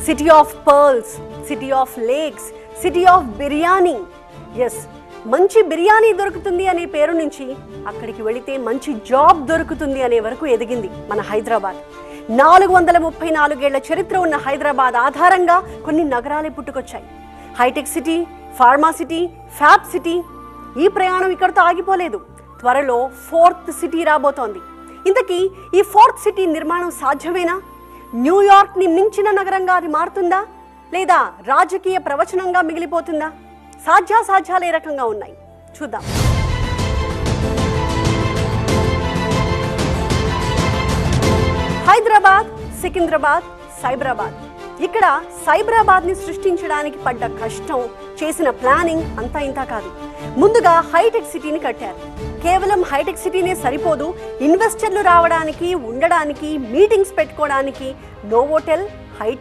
City of pearls, city of lakes, city of biryani. Yes, మంచి బిర్యానీ దొరుకుతుంది అనే పేరు నుంచి అక్కడికి వెళితే మంచి జాబ్ దొరుకుతుంది అనే వరకు ఎదిగింది మన హైదరాబాద్. 434 ఏళ్ల చరిత్ర ఉన్న హైదరాబాద్ ఆధారంగా కొన్ని నగరాలే పుట్టుకొచ్చాయి. హైటెక్ City, pharma city, fab city. ఈ ప్రయాణం ఇక్కడితో ఆగిపోలేదు. త్వరలో 4th సిటీ రాబోతోంది. ఇంతకీ ఈ 4th సిటీ నిర్మాణం సాధ్యమేనా? న్యూయార్క్ని మించిన నగరంగా అది మారుతుందా, లేదా రాజకీయ ప్రవచనంగా మిగిలిపోతుందా? సాధ్యాసాధ్యాలు ఏ రకంగా ఉన్నాయి చూద్దాం. హైదరాబాద్, సికింద్రాబాద్, సైబరాబాద్. ఇక్కడ సైబరాబాద్ని సృష్టించడానికి పడ్డ కష్టం, చేసిన ప్లానింగ్ అంతా ఇంతా కాదు. ముందుగా హైటెక్ సిటీని కట్టారు. కేవలం హైటెక్ సిటీనే సరిపోదు. ఇన్వెస్టర్లు రావడానికి, ఉండడానికి, మీటింగ్స్ పెట్టుకోవడానికి నోవోటెల్, హైటెక్